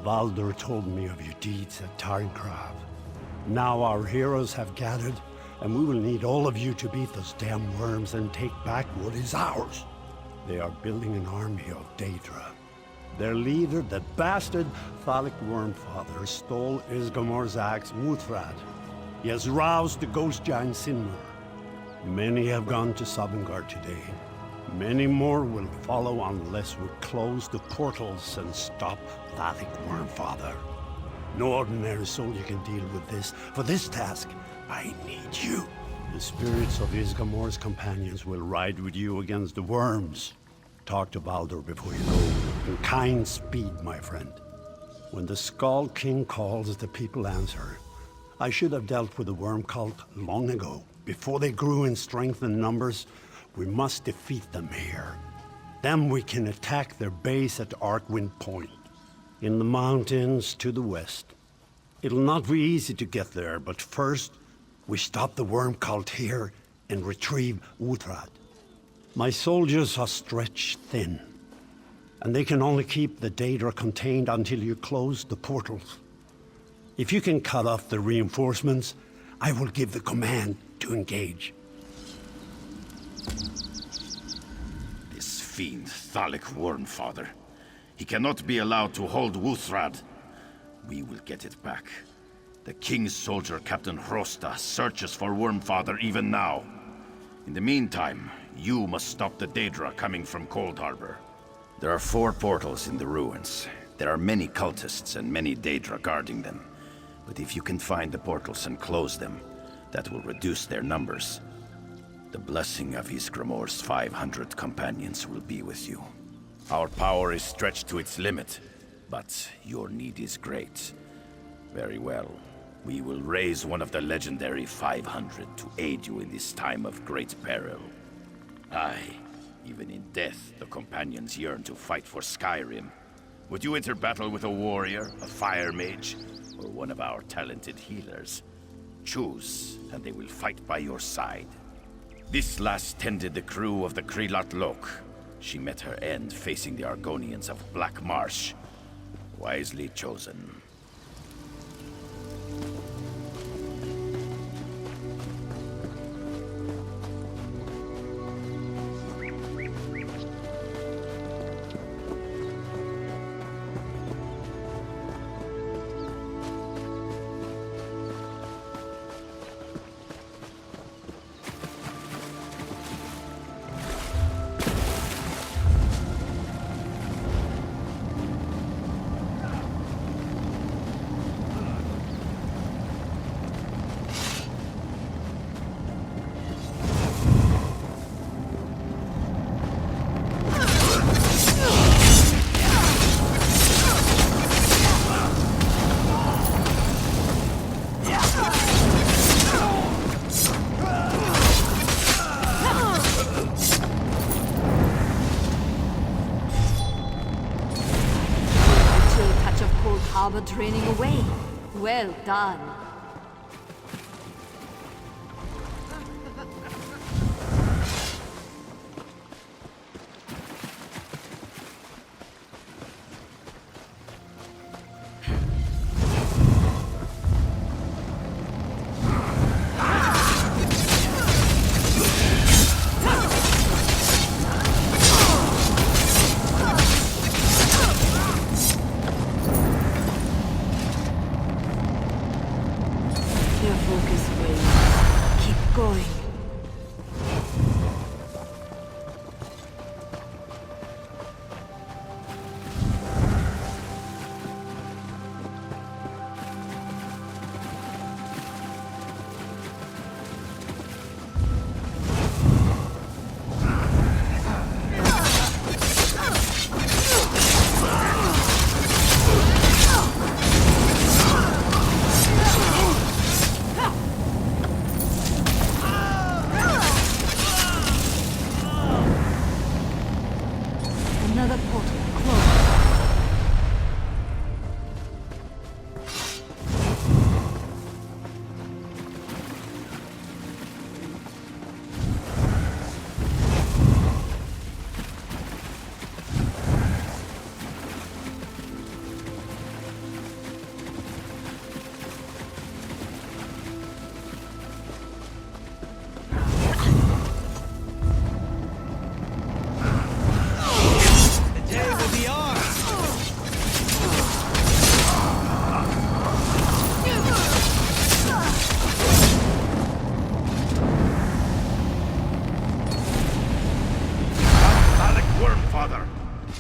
Valdur told me of your deeds at Tarnkrav. Now our heroes have gathered, and we will need all of you to beat those damn worms and take back what is ours. They are building an army of Daedra. Their leader, that bastard Thalic Wormfather, stole Isgomor's axe, Wuthrad. He has roused the ghost giant Sinmur. Many have gone to Sovngarde today. Many more will follow unless we close the portals and stop Thalic Wormfather. No ordinary soldier can deal with this. For this task, I need you. The spirits of Isgomor's companions will ride with you against the worms. Talk to Baldur before you go. In kind speed, my friend. When the Skull King calls, the people answer. I should have dealt with the worm cult long ago. Before they grew in strength and numbers, we must defeat them here. Then we can attack their base at Arkwind Point, in the mountains to the west. It'll not be easy to get there, but first, we stop the worm cult here and retrieve Wuthrad. My soldiers are stretched thin, and they can only keep the Daedra contained until you close the portals. If you can cut off the reinforcements, I will give the command to engage. This fiend, Thalic Wormfather. He cannot be allowed to hold Wuthrad. We will get it back. The King's soldier, Captain Hrosta, searches for Wormfather even now. In the meantime, you must stop the Daedra coming from Cold Harbor. There are 4 portals in the ruins. There are many cultists and many Daedra guarding them. But if you can find the portals and close them, that will reduce their numbers. The blessing of Ysgramor's 500 companions will be with you. Our power is stretched to its limit, but your need is great. Very well. We will raise one of the legendary 500 to aid you in this time of great peril. Aye, even in death, the companions yearn to fight for Skyrim. Would you enter battle with a warrior, a fire mage, or one of our talented healers? Choose, and they will fight by your side. This last tended the crew of the Krilat Lok. She met her end facing the Argonians of Black Marsh. Wisely chosen. Harbor draining away. Well done.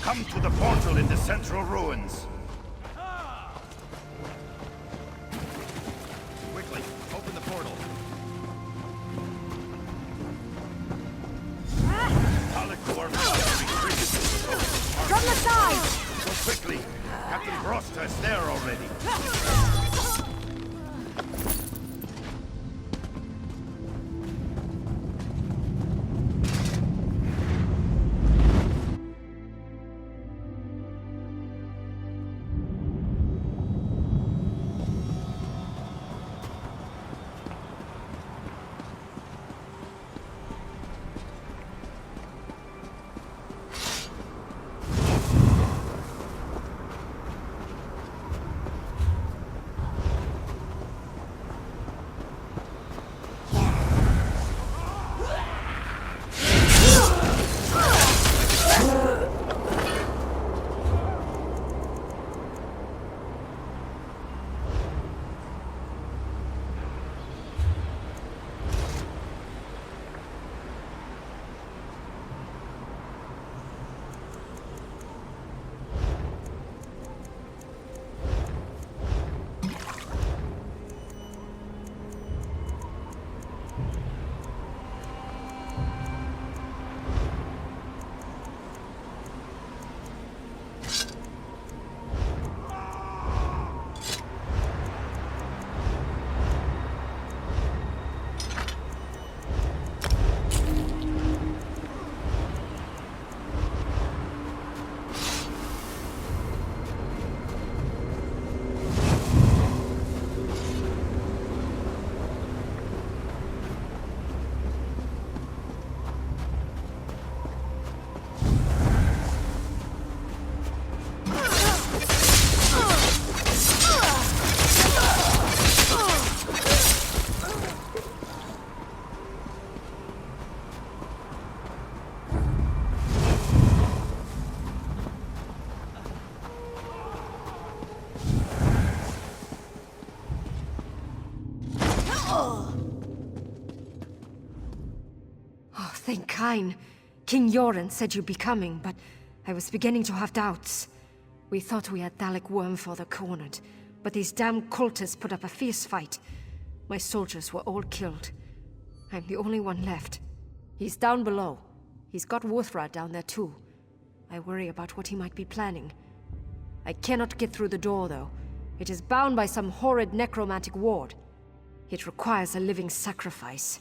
Come to the portal in the central ruins. Quickly, open the portal. Dalek worm retreated to the coast. From the side! Go quickly. Captain Frost is there already. Thank Kine. King Yoren said you'd be coming, but I was beginning to have doubts. We thought we had Dalek Wormfather cornered, but these damn cultists put up a fierce fight. My soldiers were all killed. I'm the only one left. He's down below. He's got Wuuthrad down there too. I worry about what he might be planning. I cannot get through the door, though. It is bound by some horrid necromantic ward. It requires a living sacrifice.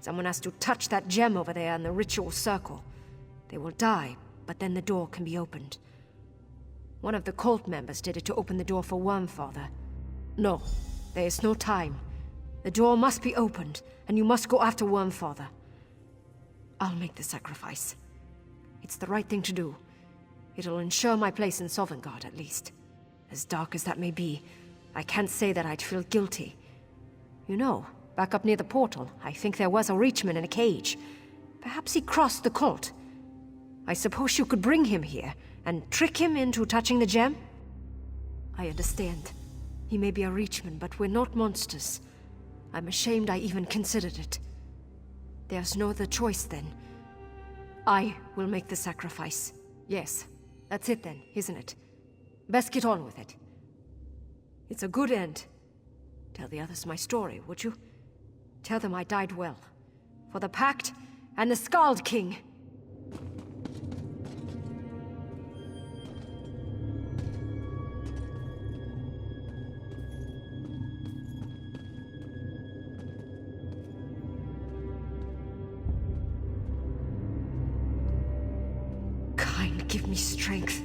Someone has to touch that gem over there in the ritual circle. They will die, but then the door can be opened. One of the cult members did it to open the door for Wormfather. No, there is no time. The door must be opened, and you must go after Wormfather. I'll make the sacrifice. It's the right thing to do. It'll ensure my place in Sovngarde, at least. As dark as that may be, I can't say that I'd feel guilty. You know, back up near the portal, I think there was a Reachman in a cage. Perhaps he crossed the cult. I suppose you could bring him here and trick him into touching the gem? I understand. He may be a Reachman, but we're not monsters. I'm ashamed I even considered it. There's no other choice then. I will make the sacrifice. Yes, that's it then, isn't it? Best get on with it. It's a good end. Tell the others my story, would you? Tell them I died well. For the Pact and the Skald King. Kind, give me strength.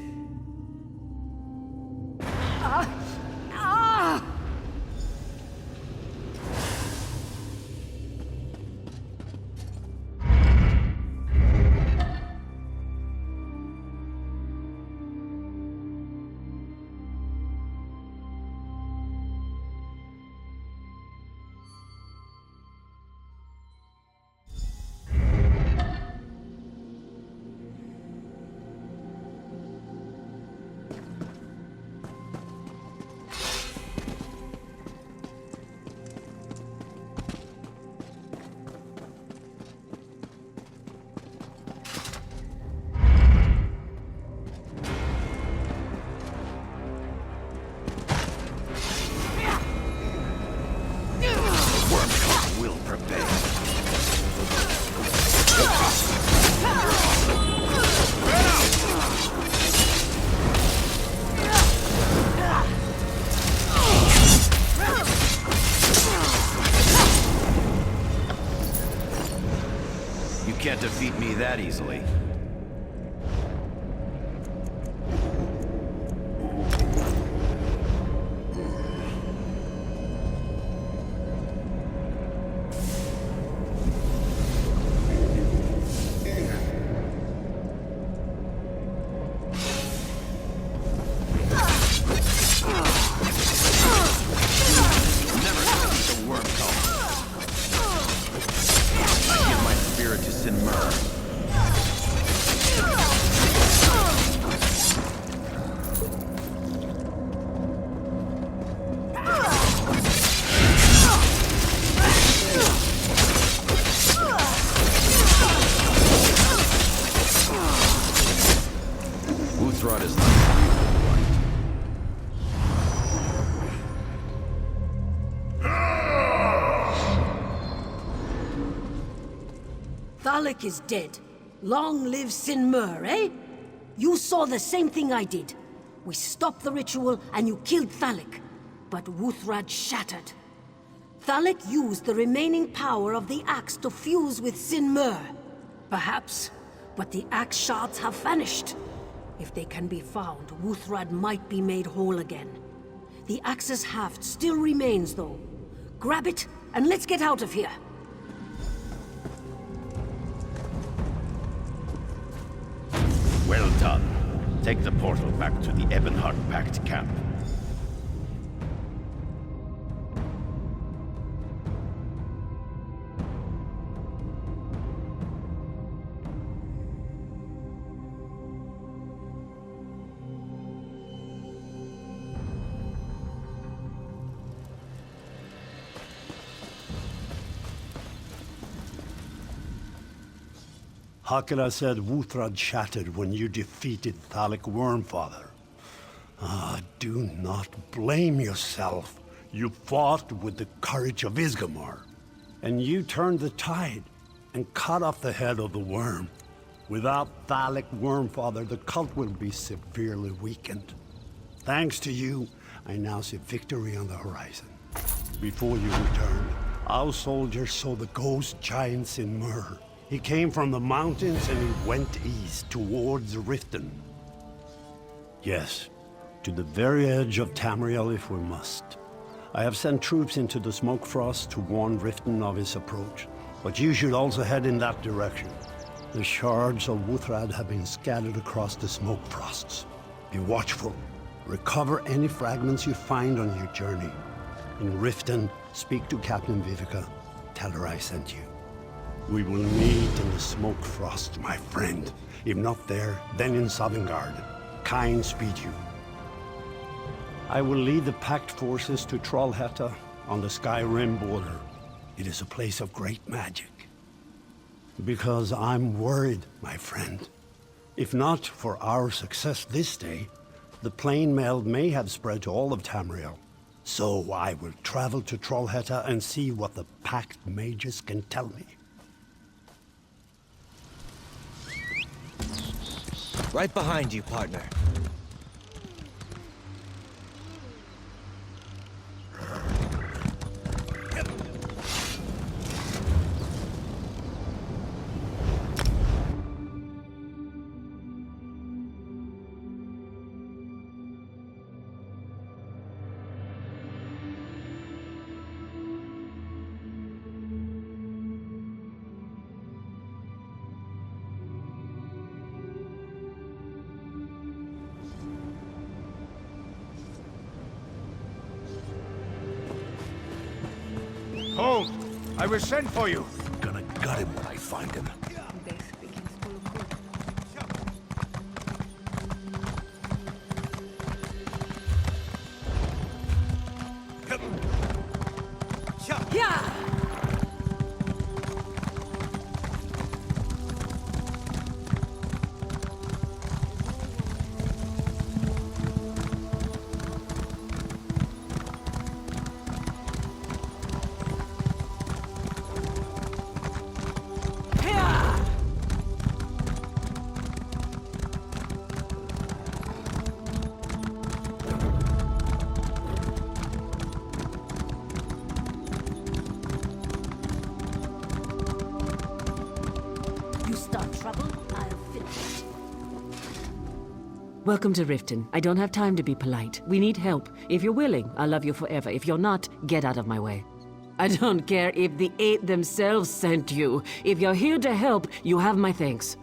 me that easily. Thalik is dead. Long live Sin Mur, eh? You saw the same thing I did. We stopped the ritual and you killed Thalik. But Wuthrad shattered. Thalik used the remaining power of the axe to fuse with Sin Mur. Perhaps, but the axe shards have vanished. If they can be found, Wuthrad might be made whole again. The axe's haft still remains, though. Grab it, and let's get out of here. Well done. Take the portal back to the Ebonheart Pact camp. Hakra said Wuthrad shattered when you defeated Thalik Wormfather. Do not blame yourself. You fought with the courage of Isgamar. And you turned the tide and cut off the head of the worm. Without Thalik Wormfather, the cult will be severely weakened. Thanks to you, I now see victory on the horizon. Before you returned, our soldiers saw the ghost giant Sin Mur. He came from the mountains and he went east towards Riften. Yes, to the very edge of Tamriel if we must. I have sent troops into the Smokefrost to warn Riften of his approach, but you should also head in that direction. The shards of Wuthrad have been scattered across the Smokefrosts. Be watchful. Recover any fragments you find on your journey. In Riften, speak to Captain Vivica. Tell her I sent you. We will meet in the Smokefrost, my friend. If not there, then in Sovngarde. Kind speed you. I will lead the Pact forces to Trollhätta on the Skyrim border. It is a place of great magic. Because I'm worried, my friend. If not for our success this day, the Plain Meld may have spread to all of Tamriel. So I will travel to Trollhätta and see what the Pact mages can tell me. Right behind you, partner. Hold! I was sent for you! Gonna gut him when I find him. Here! Welcome to Riften. I don't have time to be polite. We need help. If you're willing, I'll love you forever. If you're not, get out of my way. I don't care if the Eight themselves sent you. If you're here to help, you have my thanks.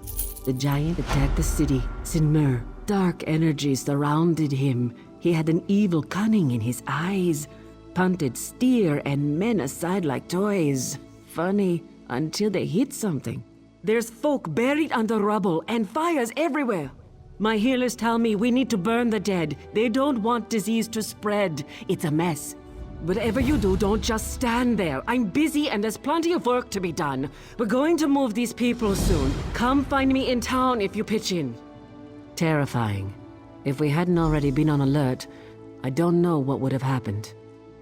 The giant attacked the city, Sinmur. Dark energies surrounded him. He had an evil cunning in his eyes. Punted steer and men aside like toys. Funny, until they hit something. There's folk buried under rubble and fires everywhere. My healers tell me we need to burn the dead. They don't want disease to spread. It's a mess. Whatever you do, don't just stand there. I'm busy and there's plenty of work to be done. We're going to move these people soon. Come find me in town if you pitch in. Terrifying. If we hadn't already been on alert, I don't know what would have happened.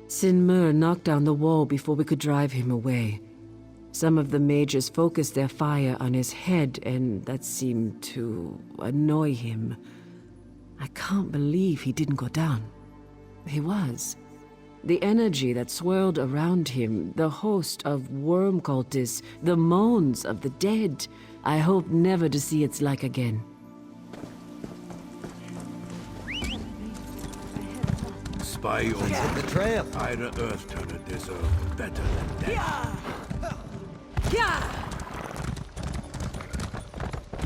Sinmur knocked down the wall before we could drive him away. Some of the mages focused their fire on his head, and that seemed to annoy him. I can't believe he didn't go down. He was. The energy that swirled around him, the host of worm cultists, the moans of the dead. I hope never to see its like again. Spy on The trail. Ira Earth Turner deserve better than that. Yeah! Yeah!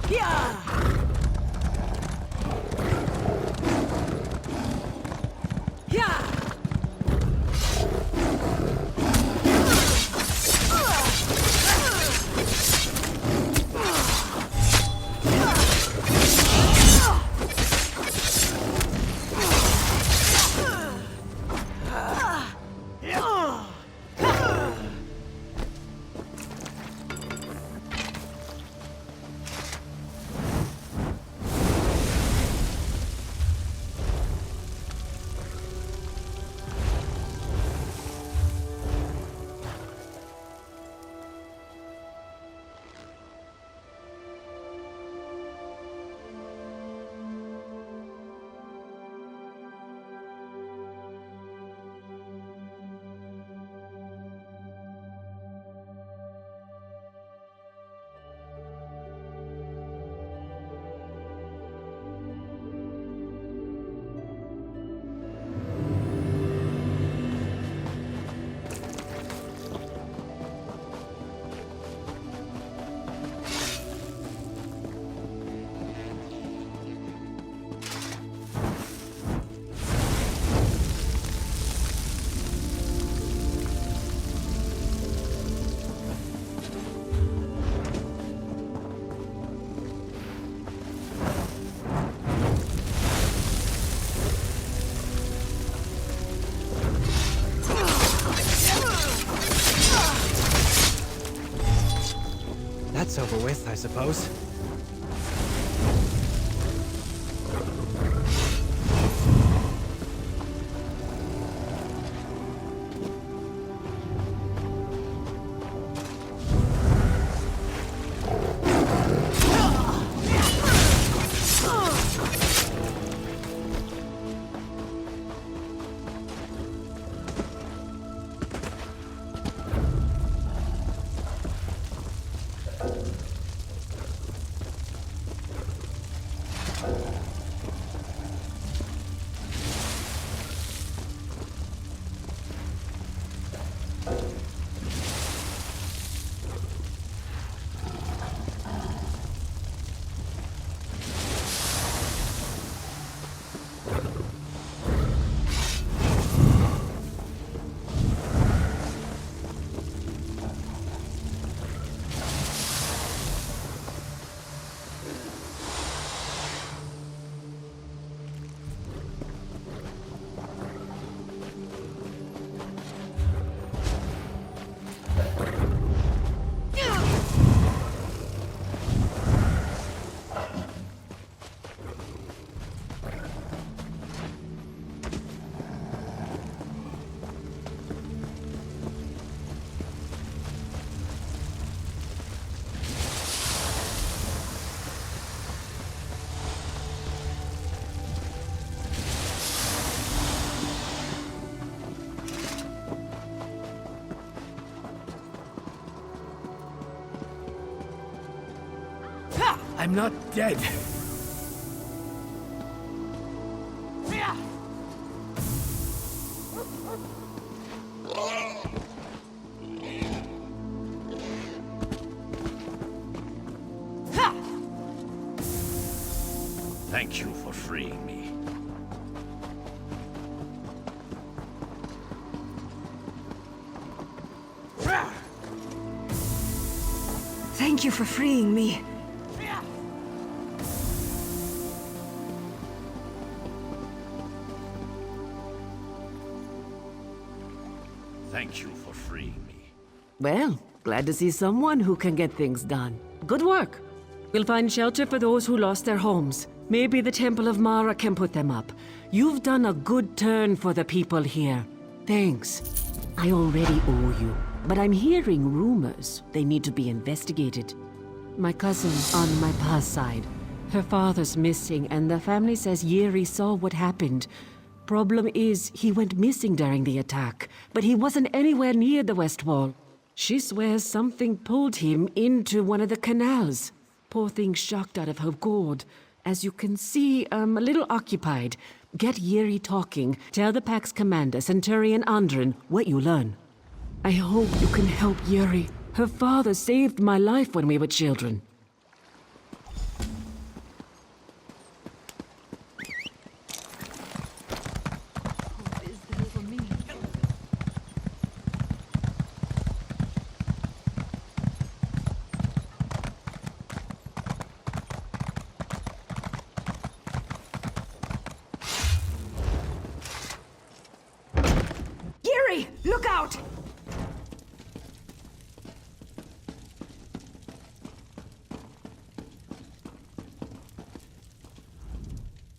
Yeah! That's over with, I suppose. I'm not dead. Thank you for freeing me. Thank you for freeing me. Thank you for freeing me. Well, glad to see someone who can get things done. Good work. We'll find shelter for those who lost their homes. Maybe the Temple of Mara can put them up. You've done a good turn for the people here. Thanks. I already owe you, but I'm hearing rumors. They need to be investigated. My cousin on my pa's side. Her father's missing, and the family says Yeri saw what happened. Problem is, he went missing during the attack, but he wasn't anywhere near the West Wall. She swears something pulled him into one of the canals. Poor thing shocked out of her gourd. As you can see, I'm a little occupied. Get Yeri talking. Tell the Pack's commander, Centurion Andrin, what you learn. I hope you can help Yeri. Her father saved my life when we were children. Yeri, look out!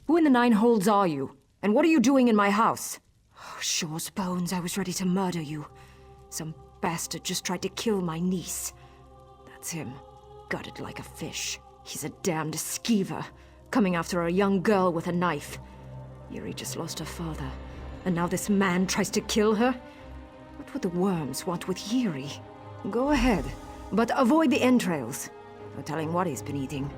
Who in the Nine Holds are you? And what are you doing in my house? Oh, Shaw's bones, I was ready to murder you. Some bastard just tried to kill my niece. That's him. Gutted like a fish. He's a damned skeever, coming after a young girl with a knife. Yuri just lost her father, and now this man tries to kill her? What would the worms want with Yuri? Go ahead, but avoid the entrails. No telling what he's been eating.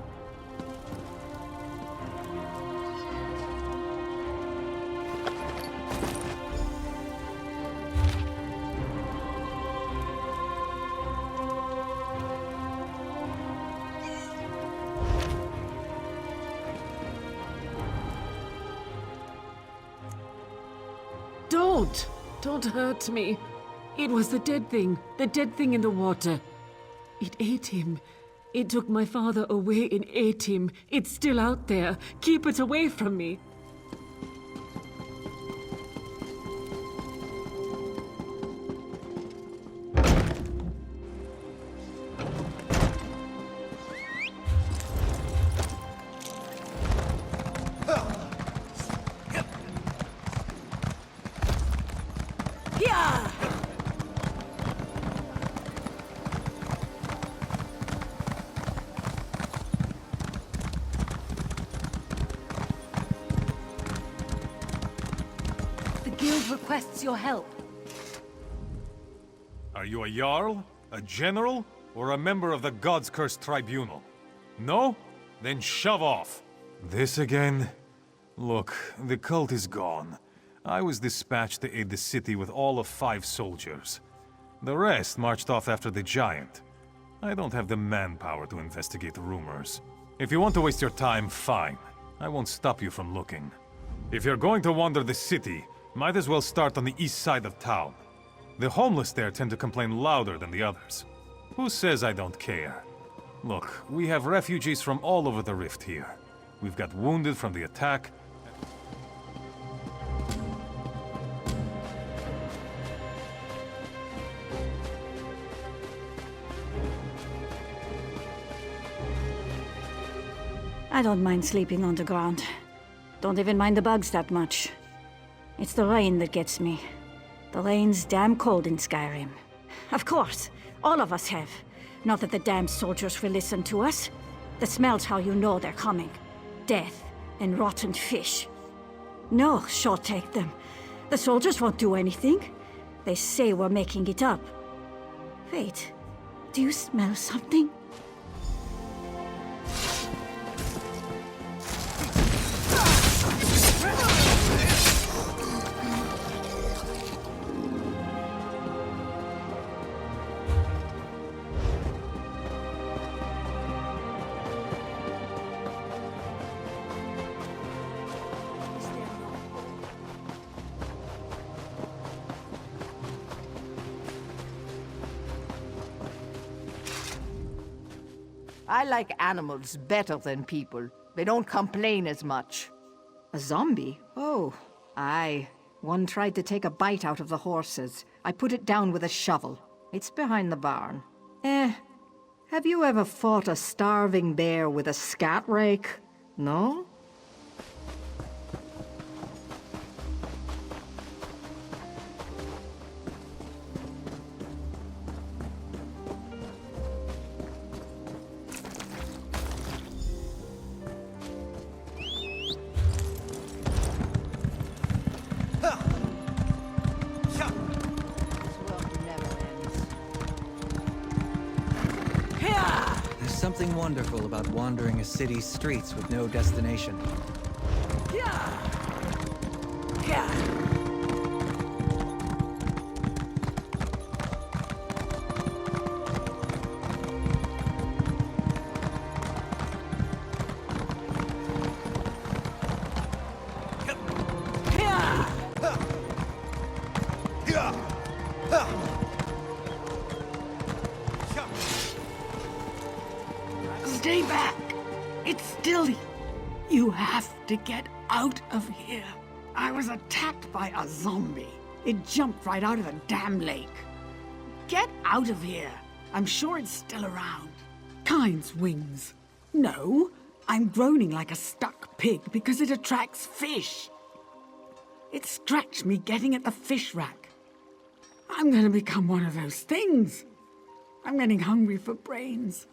Don't hurt me. It was the dead thing in the water. It ate him. It took my father away and ate him. It's still out there. Keep it away from me. Requests your help. Are you a Jarl, a general, or a member of the God's Cursed Tribunal? No? Then shove off. This again? Look, the cult is gone. I was dispatched to aid the city with all of 5 soldiers. The rest marched off after the giant. I don't have the manpower to investigate rumors. If you want to waste your time, fine. I won't stop you from looking. If you're going to wander the city, might as well start on the east side of town. The homeless there tend to complain louder than the others. Who says I don't care? Look, we have refugees from all over the rift here. We've got wounded from the attack. I don't mind sleeping on the ground. Don't even mind the bugs that much. It's the rain that gets me. The rain's damn cold in Skyrim. Of course, all of us have. Not that the damn soldiers will listen to us. The smell's how you know they're coming. Death and rotten fish. No, sure take them. The soldiers won't do anything. They say we're making it up. Wait, do you smell something? I like animals better than people. They don't complain as much. A zombie? Oh, aye. One tried to take a bite out of the horses. I put it down with a shovel. It's behind the barn. Have you ever fought a starving bear with a scat rake? No? There's something wonderful about wandering a city's streets with no destination. Stay back. It's Stilly. You have to get out of here. I was attacked by a zombie. It jumped right out of the damn lake. Get out of here. I'm sure it's still around. Kind's wings. No, I'm groaning like a stuck pig because it attracts fish. It scratched me getting at the fish rack. I'm gonna become one of those things. I'm getting hungry for brains.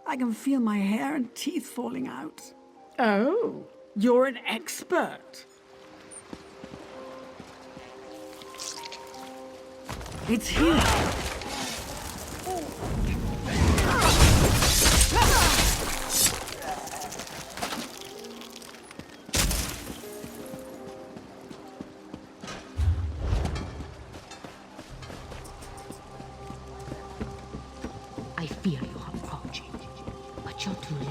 I can feel my hair and teeth falling out. Oh, you're an expert. It's here. I fear you're approaching, but you're too late.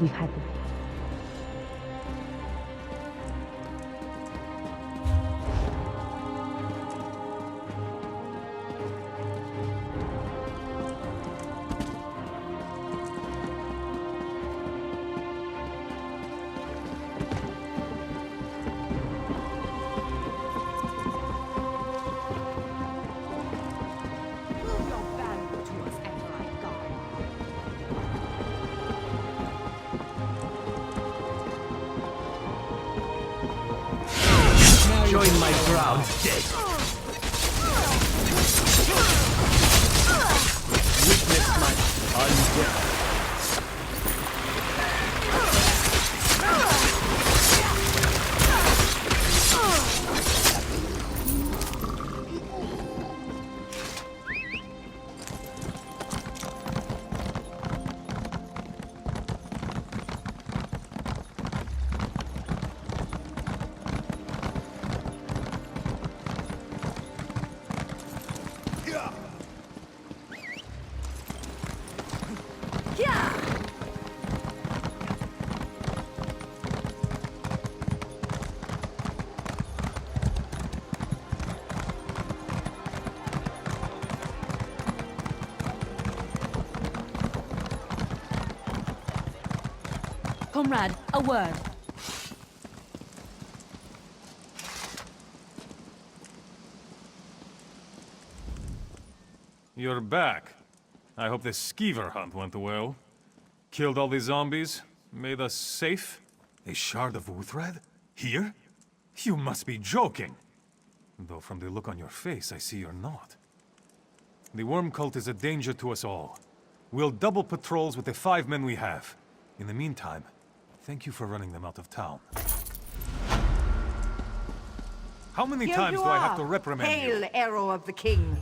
We've had this. Join my ground, dead. Witness my undead. Comrade, a word. You're back. I hope the skeever hunt went well. Killed all the zombies, made us safe. A shard of Wuthrad? Here? You must be joking. Though from the look on your face, I see you're not. The worm cult is a danger to us all. We'll double patrols with the 5 men we have. In the meantime, thank you for running them out of town. How many times do I have to reprimand you? Hail, arrow of the king.